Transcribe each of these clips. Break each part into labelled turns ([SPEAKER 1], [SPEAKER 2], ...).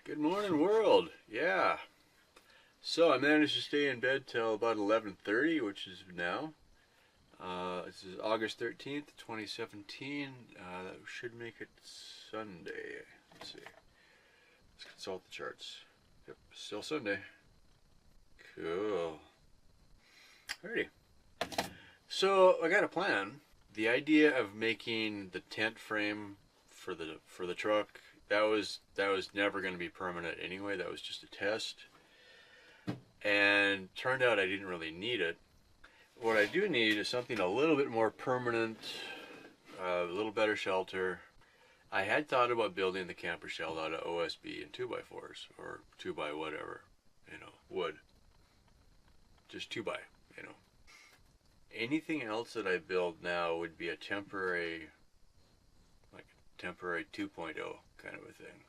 [SPEAKER 1] Good morning, world. Yeah. So I managed to stay in bed till about 11:30, which is now. This is August 13th, 2017. That should make it Sunday. Let's see. Let's consult the charts. Yep, still Sunday. Cool. Alrighty. So I got a plan. The idea of making the tent frame for the truck, that was never going to be permanent anyway. That was just a test, and turned out I didn't really need it. What I do need is something a little bit more permanent, a little better shelter. I had thought about building the camper shell out of OSB and 2x4s or 2x whatever, wood. Just 2x, Anything else that I build now would be a temporary 2.0 kind of a thing.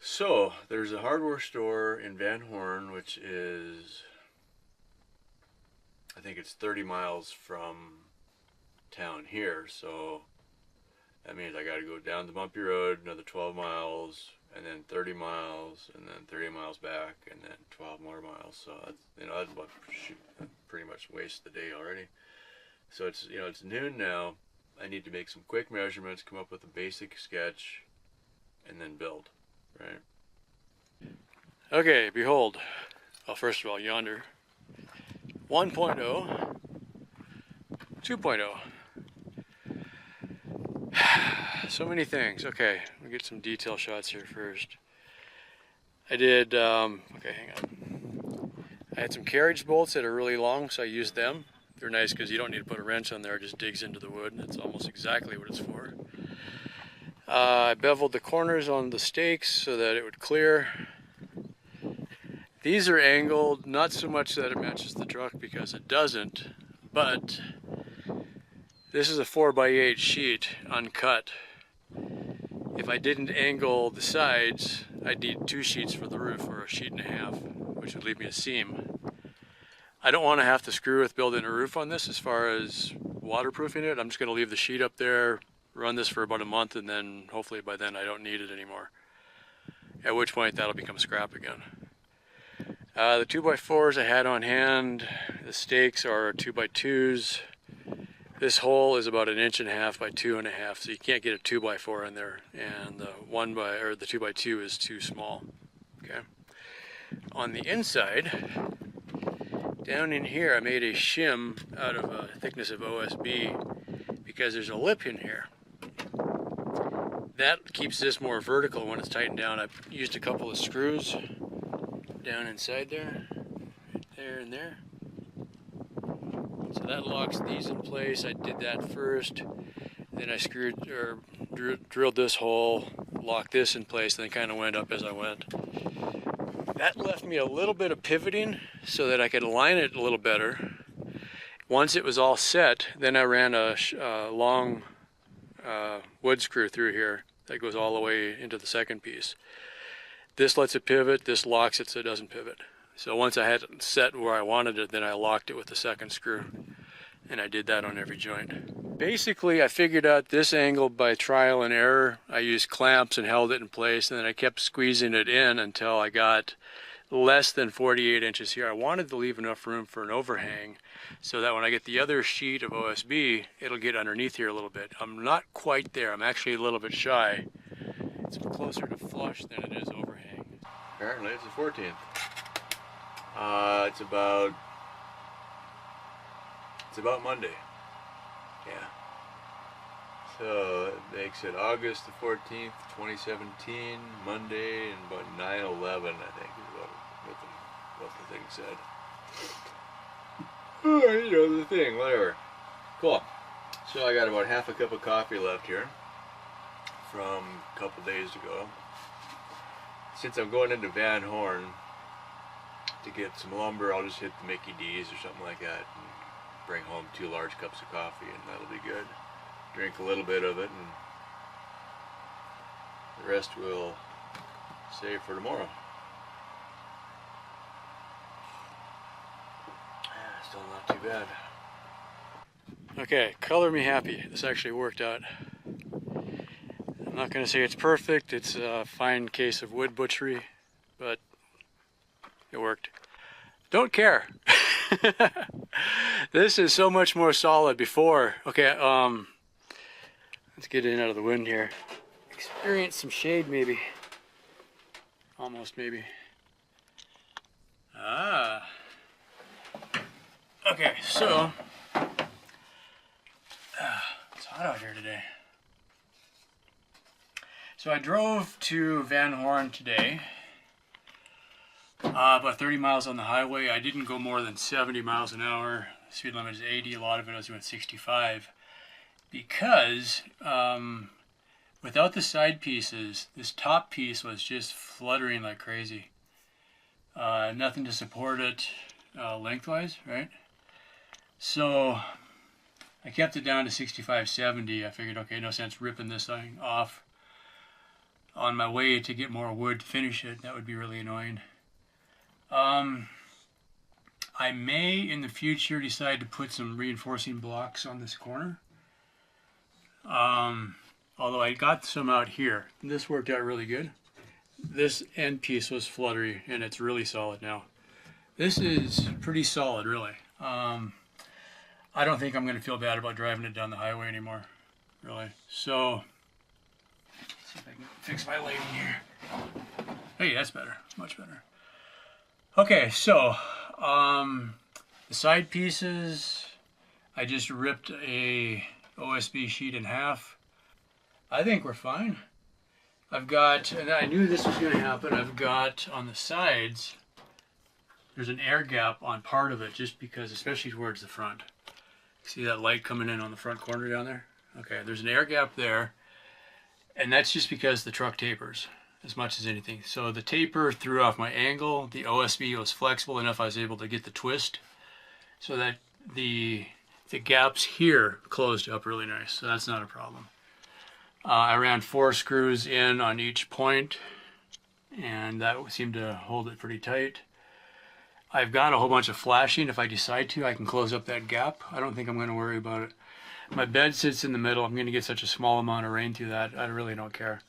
[SPEAKER 1] So there's a hardware store in Van Horn, which is, I think it's 30 miles from town here. So that means I got to go down the bumpy road another 12 miles, and then 30 miles, and then 30 miles back, and then 12 more miles. So that's about, pretty much waste the day already. So it's noon now. I need to make some quick measurements, come up with a basic sketch, and then build, right? Okay, behold. Well, first of all, yonder. 1.0, 2.0. So many things. Okay, we'll get some detail shots here first. I did, okay, hang on. I had some carriage bolts that are really long, so I used them. They're nice because you don't need to put a wrench on there, it just digs into the wood. That's almost exactly what it's for. I beveled the corners on the stakes so that it would clear. These are angled, not so much that it matches the truck because it doesn't, but this is a 4x8 sheet, uncut. If I didn't angle the sides, I'd need 2 sheets for the roof, or a sheet and a half, which would leave me a seam. I don't want to have to screw with building a roof on this as far as waterproofing it. I'm just going to leave the sheet up there, run this for about a month, and then hopefully by then I don't need it anymore. At which point that'll become scrap again. The 2x4s I had on hand, the stakes are 2x2s. This hole is about 1.5 inches by 2.5, so you can't get a 2x4 in there, and the 2x2 is too small. Okay. On the inside, down in here, I made a shim out of a thickness of OSB because there's a lip in here. That keeps this more vertical when it's tightened down. I've used a couple of screws down inside there, right there and there. So that locks these in place. I did that first. Then I drilled this hole, locked this in place, and then kind of went up as I went. That left me a little bit of pivoting so that I could align it a little better. Once it was all set, then I ran a long wood screw through here that goes all the way into the second piece. This lets it pivot, this locks it so it doesn't pivot. So once I had it set where I wanted it, then I locked it with the second screw. And I did that on every joint. Basically, I figured out this angle by trial and error. I used clamps and held it in place, and then I kept squeezing it in until I got less than 48 inches here. I wanted to leave enough room for an overhang so that when I get the other sheet of OSB, it'll get underneath here a little bit. I'm not quite there. I'm actually a little bit shy. It's closer to flush than it is overhang. Apparently it's the 14th. It's about Monday. Yeah. So it makes it August the 14th, 2017, Monday, and about 9/11, I think, is what the thing said. Oh, the thing, whatever. Cool. So I got about half a cup of coffee left here from a couple days ago. Since I'm going into Van Horn to get some lumber, I'll just hit the Mickey D's or something like that and bring home 2 large cups of coffee, and that'll be good. Drink a little bit of it, and the rest we'll save for tomorrow. Still not too bad. Okay, color me happy. This actually worked out. I'm not going to say it's perfect. It's a fine case of wood butchery, but it worked. Don't care. This is so much more solid before. Okay, let's get in out of the wind here. Experience some shade maybe. Almost maybe. Ah. Okay, so it's hot out here today. So I drove to Van Horn today. About 30 miles on the highway. I didn't go more than 70 miles an hour. The speed limit is 80. A lot of it I was doing 65. Because without the side pieces, this top piece was just fluttering like crazy. Nothing to support it lengthwise, right? So I kept it down to 65, 70. I figured, okay, no sense ripping this thing off on my way to get more wood to finish it. That would be really annoying. I may in the future decide to put some reinforcing blocks on this corner. Although I got some out here. This worked out really good. This end piece was fluttery and it's really solid now. This is pretty solid, really. I don't think I'm going to feel bad about driving it down the highway anymore, really. So, let's see if I can fix my lighting here. Hey, that's better. Much better. Okay, so the side pieces, I just ripped a OSB sheet in half. I think we're fine. I've got, and I knew this was going to happen, I've got on the sides, there's an air gap on part of it just because, especially towards the front. See that light coming in on the front corner down there? Okay, there's an air gap there, and that's just because the truck tapers as much as anything. So the taper threw off my angle. The OSB was flexible enough I was able to get the twist so that the gaps here closed up really nice. So that's not a problem. I ran 4 screws in on each point, and that seemed to hold it pretty tight. I've got a whole bunch of flashing. If I decide to, I can close up that gap. I don't think I'm going to worry about it. My bed sits in the middle. I'm going to get such a small amount of rain through that. I really don't care.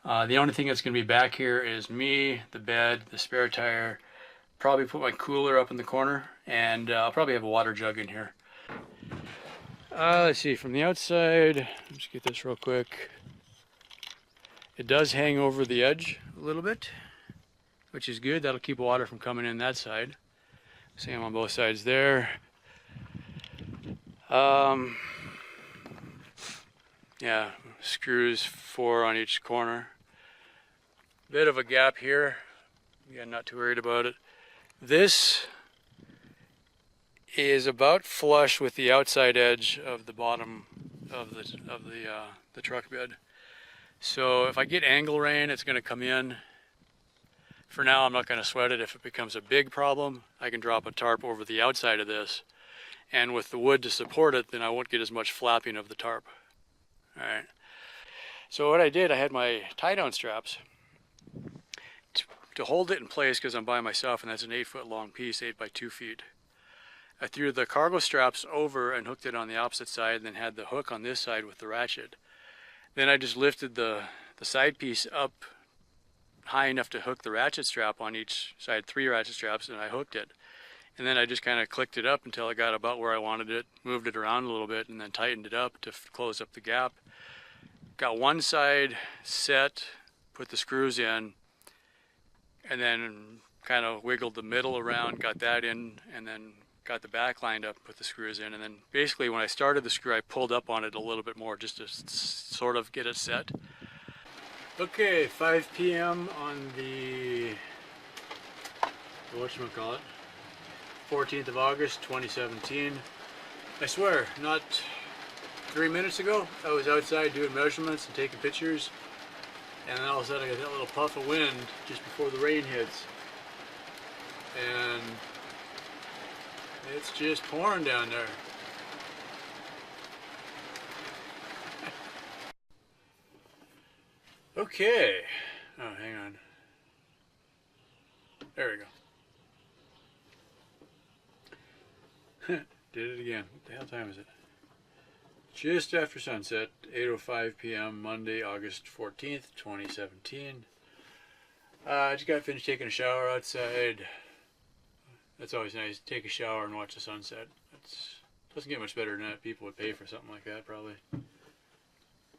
[SPEAKER 1] The only thing that's going to be back here is me, the bed, the spare tire. Probably put my cooler up in the corner, and I'll probably have a water jug in here. Let's see, from the outside, let's get this real quick. It does hang over the edge a little bit, which is good. That'll keep water from coming in that side. Same on both sides there. Yeah, screws 4 on each corner. Bit of a gap here. Yeah, not too worried about it. This is about flush with the outside edge of the bottom of the truck bed. So if I get angle rain, it's going to come in. For now, I'm not going to sweat it. If it becomes a big problem, I can drop a tarp over the outside of this. And with the wood to support it, then I won't get as much flapping of the tarp. All right. So what I did, I had my tie-down straps to hold it in place because I'm by myself, and that's an 8-foot long piece, 8 by 2 feet. I threw the cargo straps over and hooked it on the opposite side, and then had the hook on this side with the ratchet. Then I just lifted the side piece up high enough to hook the ratchet strap on each side, 3 ratchet straps, and I hooked it. And then I just kind of clicked it up until I got about where I wanted it, moved it around a little bit, and then tightened it up to close up the gap. Got one side set, put the screws in, and then kind of wiggled the middle around, got that in, and then got the back lined up, put the screws in, and then basically when I started the screw, I pulled up on it a little bit more just to sort of get it set. Okay, 5 p.m. on the, whatchamacallit, 14th of August, 2017. I swear, not 3 minutes ago, I was outside doing measurements and taking pictures, and then all of a sudden I got that little puff of wind just before the rain hits. And it's just pouring down there. Okay. Oh, hang on. There we go. Did it again. What the hell time is it? Just after sunset, 8:05 p.m. Monday, August 14th, 2017. I just got finished taking a shower outside. That's always nice. Take a shower and watch the sunset. Doesn't get much better than that. People would pay for something like that, probably.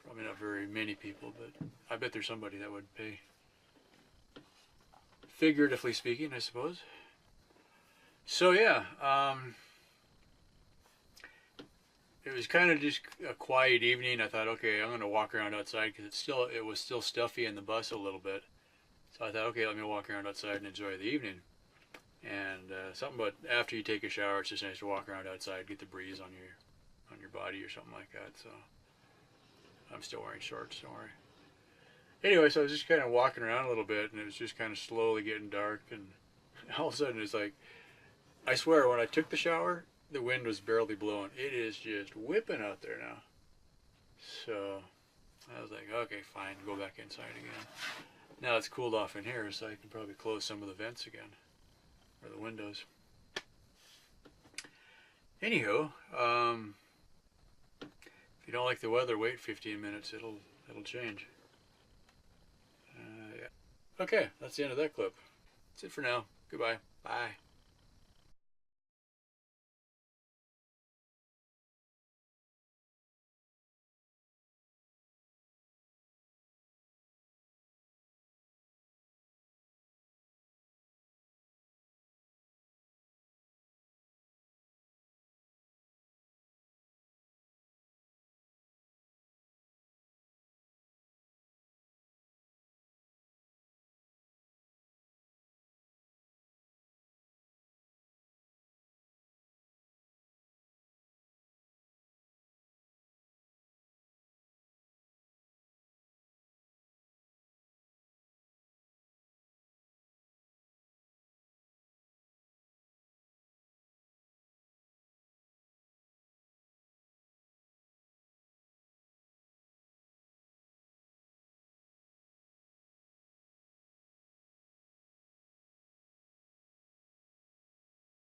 [SPEAKER 1] Probably not very many people, but I bet there's somebody that would pay. Figuratively speaking, I suppose. So yeah, it was kind of just a quiet evening. I thought, okay, I'm going to walk around outside because it was still stuffy in the bus a little bit. So I thought, okay, let me walk around outside and enjoy the evening. And something about after you take a shower, it's just nice to walk around outside, get the breeze on your body or something like that. So I'm still wearing shorts, don't worry. Anyway, so I was just kind of walking around a little bit, and it was just kind of slowly getting dark, and all of a sudden it's like, I swear, when I took the shower, the wind was barely blowing. It is just whipping out there now. So I was like, okay, fine, go back inside again. Now it's cooled off in here, so I can probably close some of the vents again, or the windows. Anywho, if you don't like the weather, wait 15 minutes. It'll change. Yeah. Okay, that's the end of that clip. That's it for now. Goodbye. Bye.